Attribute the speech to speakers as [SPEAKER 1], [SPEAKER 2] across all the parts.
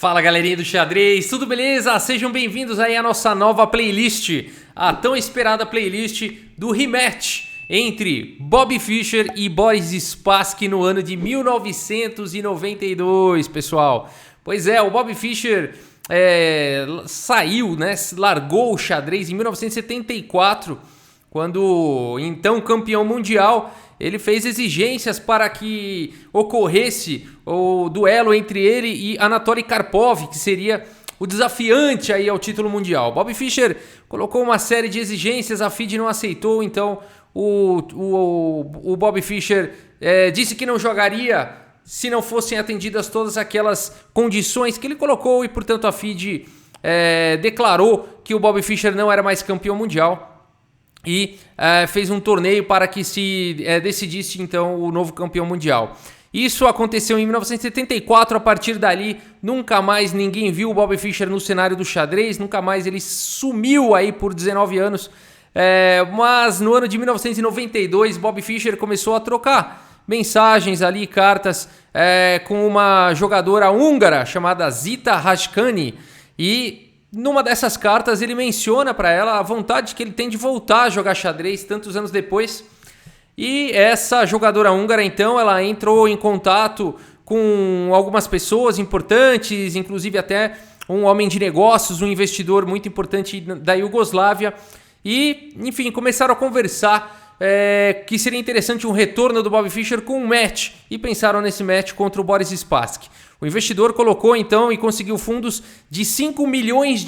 [SPEAKER 1] Fala galerinha do xadrez, tudo beleza? Sejam bem-vindos aí à nossa nova playlist, a tão esperada playlist do rematch entre Bobby Fischer e Boris Spassky no ano de 1992, pessoal. Pois é, o Bobby Fischer saiu, né, largou o xadrez em 1974, quando então campeão mundial. Ele fez exigências para que ocorresse o duelo entre ele e Anatoly Karpov, que seria o desafiante aí ao título mundial. Bobby Fischer colocou uma série de exigências, a FIDE não aceitou, então o Bobby Fischer disse que não jogaria se não fossem atendidas todas aquelas condições que ele colocou, e portanto a FIDE declarou que o Bobby Fischer não era mais campeão mundial. E fez um torneio para que se decidisse então o novo campeão mundial. Isso aconteceu em 1974, a partir dali nunca mais ninguém viu o Bobby Fischer no cenário do xadrez, nunca mais ele sumiu aí por 19 anos. Mas no ano de 1992, Bobby Fischer começou a trocar mensagens ali, cartas, com uma jogadora húngara chamada Zita Rajkani, e numa dessas cartas ele menciona para ela a vontade que ele tem de voltar a jogar xadrez tantos anos depois. E essa jogadora húngara então ela entrou em contato com algumas pessoas importantes, inclusive até um homem de negócios, um investidor muito importante da Iugoslávia, e enfim, começaram a conversar que seria interessante um retorno do Bobby Fischer com um match, e pensaram nesse match contra o Boris Spassky. O investidor colocou então e conseguiu fundos de $5 milhões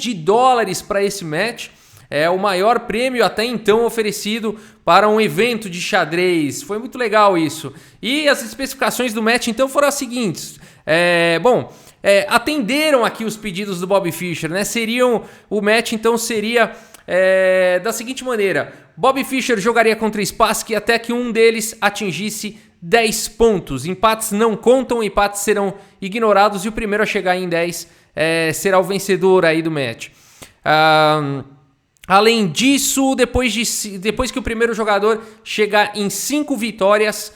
[SPEAKER 1] para esse match. É o maior prêmio até então oferecido para um evento de xadrez. Foi muito legal isso. E as especificações do match então foram as seguintes. Atenderam aqui os pedidos do Bobby Fischer, né? O match então seria da seguinte maneira: Bobby Fischer jogaria contra Spassky até que um deles atingisse 10 pontos. Empates não contam, empates serão ignorados, e o primeiro a chegar em 10 será o vencedor aí do match. Além disso, depois que o primeiro jogador chegar em 5 vitórias,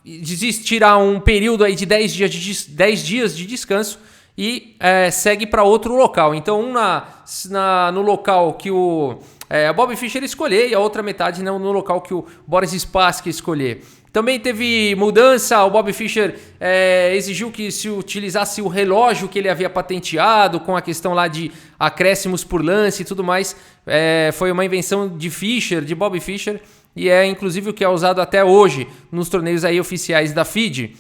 [SPEAKER 1] existirá um período aí de 10 dias de descanso, e segue para outro local. Então no local que o Bobby Fischer escolher, e a outra metade no local que o Boris Spassky escolher. Também teve mudança, o Bobby Fischer exigiu que se utilizasse o relógio que ele havia patenteado, com a questão lá de acréscimos por lance e tudo mais. Foi uma invenção de Bobby Fischer, e inclusive o que é usado até hoje nos torneios aí oficiais da FIDE.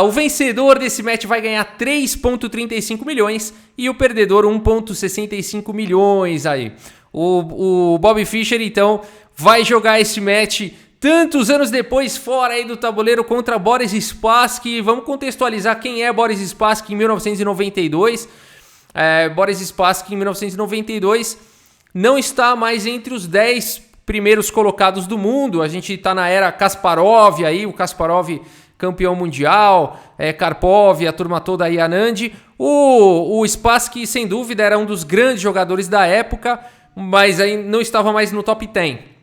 [SPEAKER 1] O vencedor desse match vai ganhar 3,35 milhões e o perdedor 1,65 milhões aí. O Bobby Fischer então vai jogar esse match tantos anos depois fora aí do tabuleiro contra Boris Spassky. Vamos contextualizar quem é Boris Spassky em 1992. Boris Spassky em 1992 não está mais entre os 10 primeiros colocados do mundo. A gente está na era Kasparov aí, o Kasparov campeão mundial, Karpov, a turma toda aí, Anand. O Spassky, sem dúvida, era um dos grandes jogadores da época, mas aí não estava mais no top 10.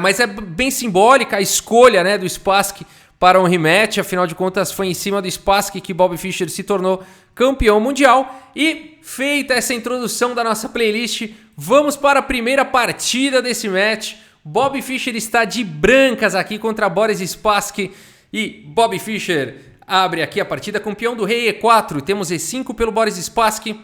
[SPEAKER 1] Mas é bem simbólica a escolha, né, do Spassky para um rematch. Afinal de contas, foi em cima do Spassky que Bobby Fischer se tornou campeão mundial. E feita essa introdução da nossa playlist, vamos para a primeira partida desse match. Bobby Fischer está de brancas aqui contra Boris Spassky. E Bobby Fischer abre aqui a partida com peão do rei E4. Temos E5 pelo Boris Spassky.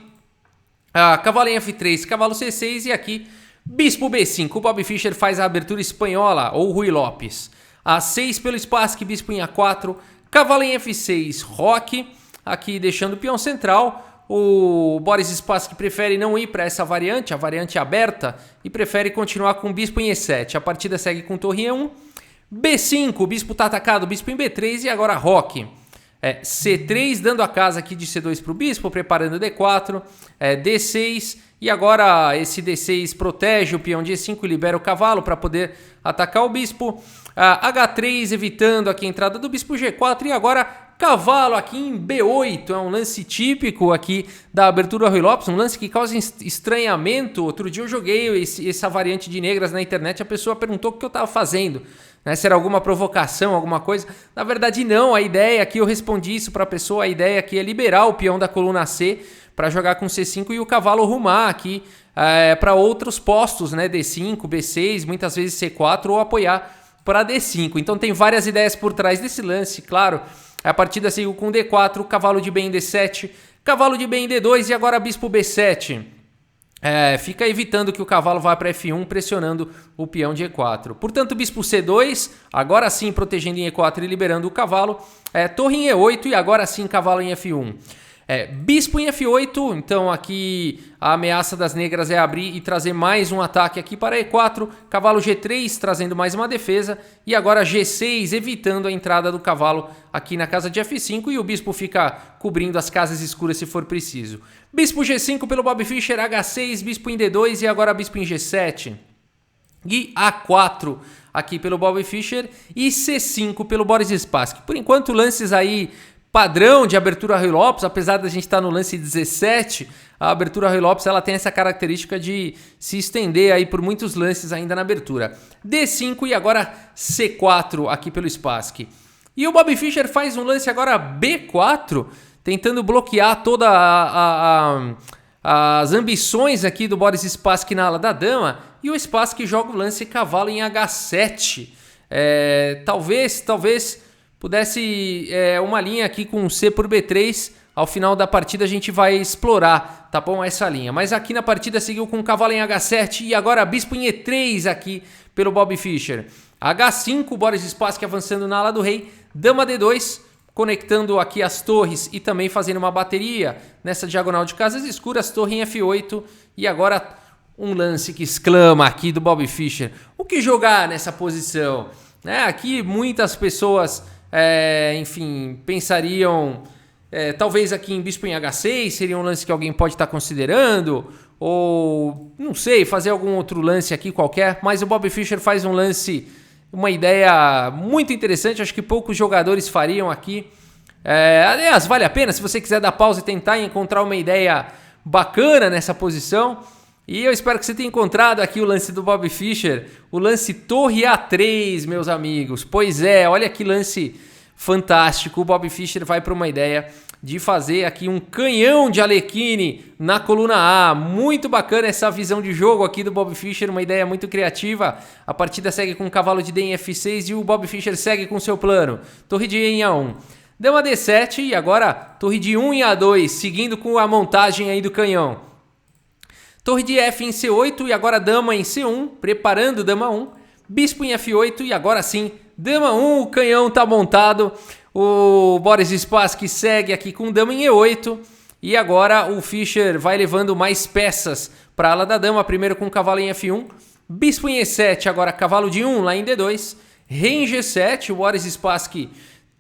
[SPEAKER 1] Cavalo em F3, cavalo C6 e aqui bispo B5. O Bobby Fischer faz a abertura espanhola, ou Rui Lopes. A6 pelo Spassky, bispo em A4. Cavalo em F6, roque. Aqui deixando o peão central. O Boris Spassky prefere não ir para essa variante, a variante aberta, e prefere continuar com o bispo em E7. A partida segue com torre E1. B5, o bispo está atacado, bispo em B3 e agora roque. C3, dando a casa aqui de C2 para o bispo, preparando D4, D6, e agora esse D6 protege o peão de E5 e libera o cavalo para poder atacar o bispo. H3, evitando aqui a entrada do bispo, G4, e agora cavalo aqui em B8, é um lance típico aqui da abertura Ruy Lopes, um lance que causa estranhamento. Outro dia eu joguei essa variante de negras na internet, a pessoa perguntou o que eu estava fazendo, né? Se era alguma provocação, alguma coisa. Na verdade não, a ideia aqui, eu respondi isso para a pessoa, a ideia aqui é liberar o peão da coluna C para jogar com C5 e o cavalo rumar aqui para outros postos, né? D5, B6, muitas vezes C4 ou apoiar para D5. Então tem várias ideias por trás desse lance, claro. A partida seguiu com D4, cavalo de B em D7, cavalo de B em D2 e agora bispo B7. Fica evitando que o cavalo vá para F1, pressionando o peão de E4. Portanto, bispo C2, agora sim protegendo em E4 e liberando o cavalo. Torre em E8 e agora sim cavalo em F1. Bispo em F8, então aqui a ameaça das negras é abrir e trazer mais um ataque aqui para E4, cavalo G3 trazendo mais uma defesa e agora G6 evitando a entrada do cavalo aqui na casa de F5 e o bispo fica cobrindo as casas escuras se for preciso. Bispo G5 pelo Bob Fischer, H6, bispo em D2 e agora bispo em G7 e A4 aqui pelo Bob Fischer e C5 pelo Boris Spassky. Por enquanto lances aí padrão de abertura Ruy Lopes, apesar da gente estar no lance 17, a abertura Ruy Lopes ela tem essa característica de se estender aí por muitos lances ainda na abertura. D5 e agora C4 aqui pelo Spassky. E o Bob Fischer faz um lance agora B4, tentando bloquear todas as ambições aqui do Boris Spassky na ala da dama, e o Spassky joga o lance cavalo em H7. Talvez pudesse uma linha aqui com C por B3, ao final da partida a gente vai explorar, tá bom, essa linha. Mas aqui na partida seguiu com cavalo em H7 e agora bispo em E3 aqui pelo Bob Fischer. H5, Boris Spassky avançando na ala do rei, dama D2, conectando aqui as torres e também fazendo uma bateria nessa diagonal de casas escuras, torre em F8 e agora um lance que exclama aqui do Bob Fischer. O que jogar nessa posição? Aqui muitas pessoas pensariam talvez aqui em bispo em H6 seria um lance que alguém pode estar considerando, ou não sei, fazer algum outro lance aqui qualquer, mas o Bob Fischer faz um lance, uma ideia muito interessante, acho que poucos jogadores fariam aqui. Aliás, vale a pena se você quiser dar pausa e tentar encontrar uma ideia bacana nessa posição. E eu espero que você tenha encontrado aqui o lance do Bob Fischer, o lance torre A3, meus amigos. Pois olha que lance fantástico. O Bob Fischer vai para uma ideia de fazer aqui um canhão de Alekhine na coluna A. Muito bacana essa visão de jogo aqui do Bob Fischer, uma ideia muito criativa. A partida segue com o cavalo de D em F6 e o Bob Fischer segue com seu plano. Torre de E em A1. Dama D7 e agora torre de 1 em A2, seguindo com a montagem aí do canhão. Torre de F em C8 e agora dama em C1, preparando dama 1. Bispo em F8 e agora sim, dama 1, o canhão está montado. O Boris Spassky segue aqui com dama em E8. E agora o Fischer vai levando mais peças para a ala da dama. Primeiro com cavalo em F1. Bispo em E7, agora cavalo de 1 lá em D2. Rei em G7, o Boris Spassky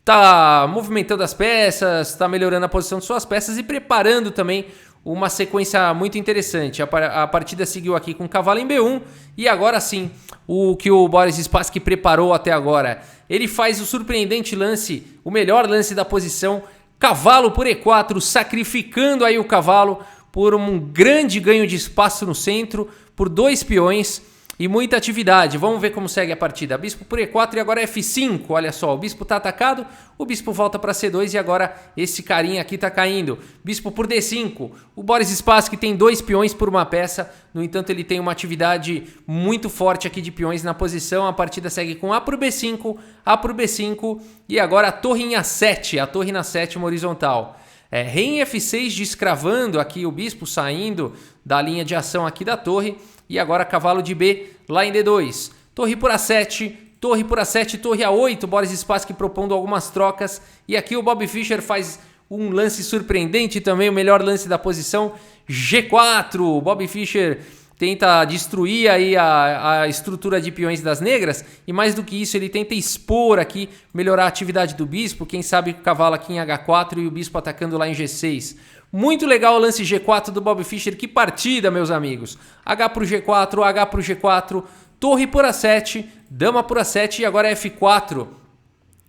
[SPEAKER 1] está movimentando as peças, está melhorando a posição de suas peças e preparando também uma sequência muito interessante. A partida seguiu aqui com cavalo em B1 e agora sim, o que o Boris Spassky preparou até agora. Ele faz o surpreendente lance, o melhor lance da posição, cavalo por E4, sacrificando aí o cavalo por um grande ganho de espaço no centro, por 2 peões e muita atividade. Vamos ver como segue a partida. Bispo por E4 e agora F5. Olha só, o bispo está atacado, o bispo volta para C2 e agora esse carinha aqui está caindo. Bispo por D5. O Boris Spassky tem 2 peões por uma peça, no entanto ele tem uma atividade muito forte aqui de peões na posição. A partida segue com A por B5, A por B5 e agora a torre em A7, a torre na sétima horizontal. Rei em F6 descravando aqui o bispo, saindo da linha de ação aqui da torre. E agora cavalo de B lá em D2. Torre por A7, torre por A7, torre A8. Boris Spassky propondo algumas trocas. E aqui o Bob Fischer faz um lance surpreendente também, o melhor lance da posição. G4. O Bob Fischer tenta destruir aí a estrutura de peões das negras. E mais do que isso, ele tenta expor aqui, melhorar a atividade do bispo. Quem sabe o cavalo aqui em H4 e o bispo atacando lá em G6. Muito legal o lance G4 do Bob Fischer. Que partida, meus amigos. H pro G4, H pro G4, torre por A7, dama por A7 e agora F4.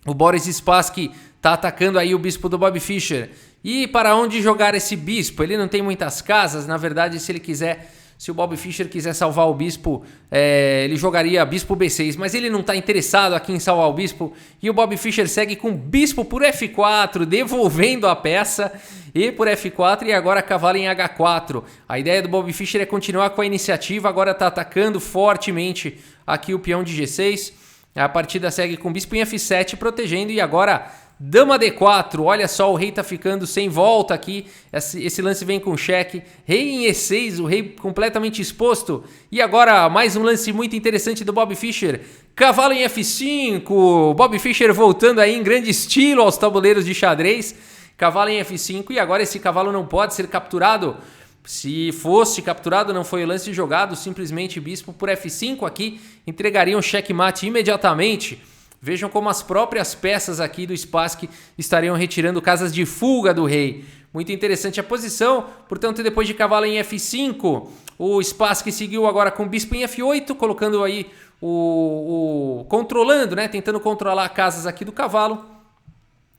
[SPEAKER 1] O Boris Spassky tá atacando aí o bispo do Bob Fischer. E para onde jogar esse bispo? Ele não tem muitas casas, na verdade, se o Bob Fischer quiser salvar o bispo, ele jogaria bispo B6, mas ele não está interessado aqui em salvar o bispo, e o Bob Fischer segue com bispo por F4, devolvendo a peça, e por F4, e agora cavalo em H4. A ideia do Bob Fischer é continuar com a iniciativa, agora está atacando fortemente aqui o peão de G6, a partida segue com bispo em F7, protegendo, e agora dama D4, olha só, o rei tá ficando sem volta aqui, esse lance vem com cheque, rei em E6, o rei completamente exposto, e agora mais um lance muito interessante do Bob Fischer, cavalo em F5, Bob Fischer voltando aí em grande estilo aos tabuleiros de xadrez, cavalo em F5, e agora esse cavalo não pode ser capturado. Se fosse capturado, não foi o lance jogado, simplesmente bispo por F5 aqui, entregaria um checkmate imediatamente. Vejam como as próprias peças aqui do Spassky estariam retirando casas de fuga do rei. Muito interessante a posição, portanto, depois de cavalo em F5, o Spassky seguiu agora com bispo em F8, colocando aí controlando, né? Tentando controlar casas aqui do cavalo.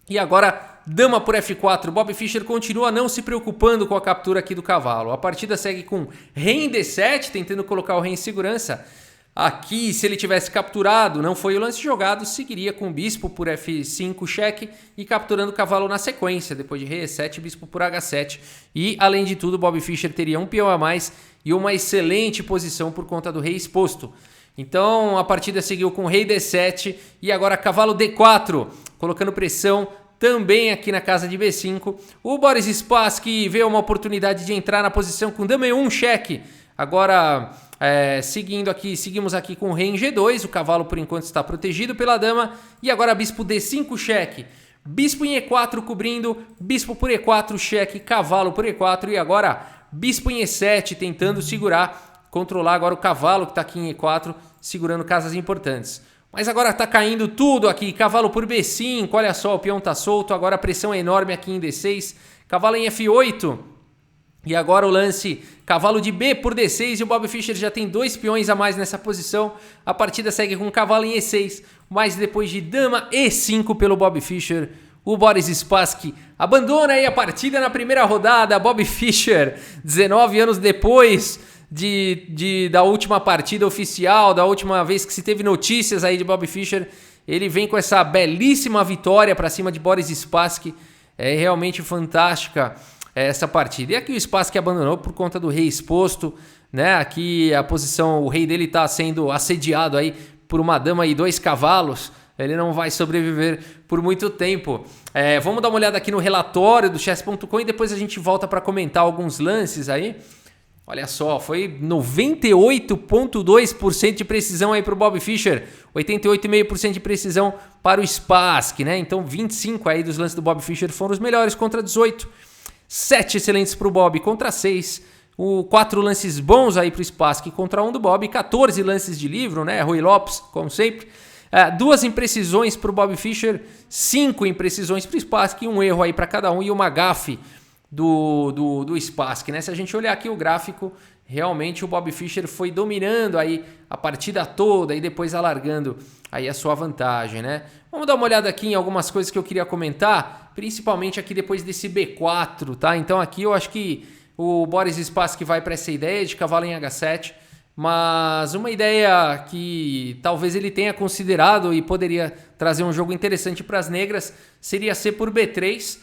[SPEAKER 1] E agora, dama por F4. Bob Fischer continua não se preocupando com a captura aqui do cavalo. A partida segue com rei em D7, tentando colocar o rei em segurança. Aqui, se ele tivesse capturado, não foi o lance jogado, seguiria com bispo por F5, cheque, e capturando o cavalo na sequência, depois de rei E7, bispo por H7. E, além de tudo, Bob Fischer teria um peão a mais e uma excelente posição por conta do rei exposto. Então, a partida seguiu com rei D7 e agora cavalo D4, colocando pressão também aqui na casa de B5. O Boris Spassky vê uma oportunidade de entrar na posição com dama E1, cheque. Agora, seguimos aqui com o rei em G2, o cavalo por enquanto está protegido pela dama, e agora bispo D5, cheque, bispo em E4 cobrindo, bispo por E4, cheque, cavalo por E4, e agora bispo em E7 tentando controlar agora o cavalo que está aqui em E4, segurando casas importantes. Mas agora está caindo tudo aqui, cavalo por B5, olha só, o peão está solto, agora a pressão é enorme aqui em D6, cavalo em F8, e agora o lance, cavalo de B por D6, e o Bob Fischer já tem 2 peões a mais nessa posição. A partida segue com cavalo em E6, mas depois de dama E5 pelo Bob Fischer, o Boris Spassky abandona aí a partida na primeira rodada. Bob Fischer, 19 anos depois da última partida oficial, da última vez que se teve notícias aí de Bob Fischer, ele vem com essa belíssima vitória para cima de Boris Spassky. É realmente fantástica essa partida. E aqui o Spassky abandonou por conta do rei exposto, né? Aqui a posição, o rei dele está sendo assediado aí por uma dama e 2 cavalos. Ele não vai sobreviver por muito tempo. Vamos dar uma olhada aqui no relatório do chess.com e depois a gente volta para comentar alguns lances aí. Olha só, foi 98,2% de precisão aí para o Bob Fischer, 88,5% de precisão para o Spassky, né? Então 25 aí dos lances do Bob Fischer foram os melhores contra 18. 7 excelentes para o Bob contra 6. 4 lances bons aí para o Spassky contra 1 do Bob. 14 lances de livro, né? Rui Lopes, como sempre. 2 imprecisões para o Bob Fischer. 5 imprecisões para o Spassky. Um erro aí para cada um e uma gafe do Spassky, né? Se a gente olhar aqui o gráfico, realmente o Bob Fischer foi dominando aí a partida toda e depois alargando aí a sua vantagem, né? Vamos dar uma olhada aqui em algumas coisas que eu queria comentar, principalmente aqui depois desse B4, tá? Então aqui eu acho que o Boris Spassky vai para essa ideia de cavalo em H7, mas uma ideia que talvez ele tenha considerado e poderia trazer um jogo interessante para as negras seria C por B3,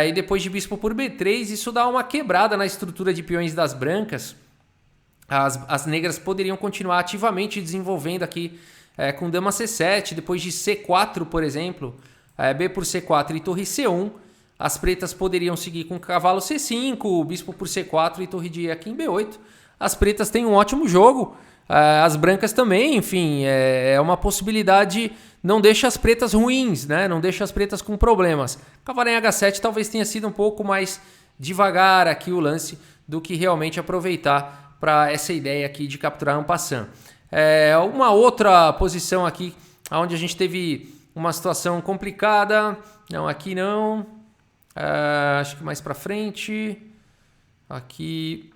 [SPEAKER 1] e depois de bispo por B3, isso dá uma quebrada na estrutura de peões das brancas. As negras poderiam continuar ativamente desenvolvendo aqui com dama C7, depois de C4, por exemplo, B por C4 e torre C1. As pretas poderiam seguir com cavalo C5, bispo por C4 e torre de E aqui em B8. As pretas têm um ótimo jogo, as brancas também, enfim, é uma possibilidade, não deixa as pretas ruins, né? Não deixa as pretas com problemas. Cavalo em H7 talvez tenha sido um pouco mais devagar aqui o lance do que realmente aproveitar para essa ideia aqui de capturar en passant. Uma outra posição aqui, onde a gente teve uma situação complicada, não, aqui não, acho que mais para frente, aqui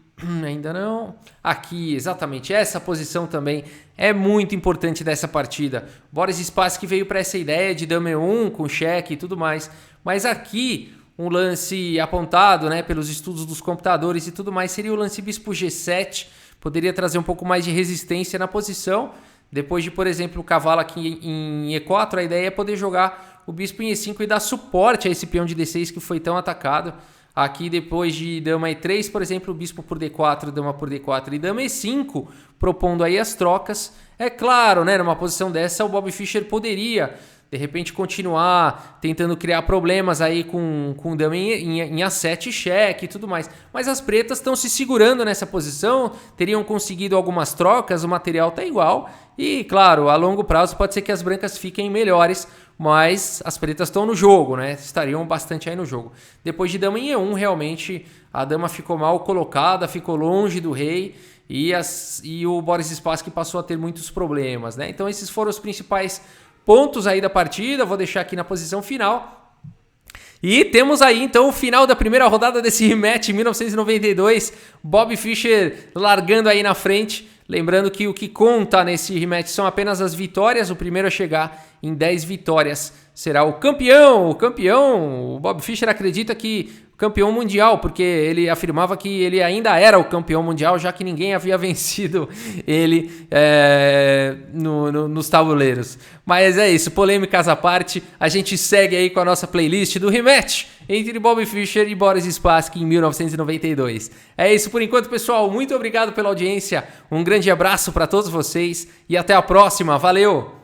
[SPEAKER 1] Ainda não. Aqui, exatamente. Essa posição também é muito importante dessa partida. Boris Spassky veio para essa ideia de dama E1 com cheque e tudo mais. Mas aqui, um lance apontado, né, pelos estudos dos computadores e tudo mais, seria o lance bispo G7. Poderia trazer um pouco mais de resistência na posição. Depois de, por exemplo, o cavalo aqui em E4, a ideia é poder jogar o bispo em E5 e dar suporte a esse peão de D6 que foi tão atacado. Aqui depois de dama E3, por exemplo, o bispo por D4, dama por D4 e dama E5, propondo aí as trocas. É claro, né, numa posição dessa o Bobby Fischer poderia, de repente, continuar tentando criar problemas aí com dama em A7 cheque e tudo mais. Mas as pretas estão se segurando nessa posição, teriam conseguido algumas trocas, o material está igual. E, claro, a longo prazo pode ser que as brancas fiquem melhores, mas as pretas estão no jogo, né? Estariam bastante aí no jogo. Depois de dama em E1, realmente, a dama ficou mal colocada, ficou longe do rei e o Boris Spassky passou a ter muitos problemas, né? Então esses foram os principais pontos aí da partida. Vou deixar aqui na posição final. E temos aí então o final da primeira rodada desse rematch 1992. Bobby Fischer largando aí na frente. Lembrando que o que conta nesse rematch são apenas as vitórias. O primeiro a chegar em 10 vitórias será o campeão. O Bobby Fischer acredita que campeão mundial, porque ele afirmava que ele ainda era o campeão mundial, já que ninguém havia vencido ele nos tabuleiros. Mas é isso, polêmicas à parte, a gente segue aí com a nossa playlist do rematch entre Bobby Fischer e Boris Spassky em 1992. É isso por enquanto, pessoal. Muito obrigado pela audiência, um grande abraço para todos vocês e até a próxima. Valeu!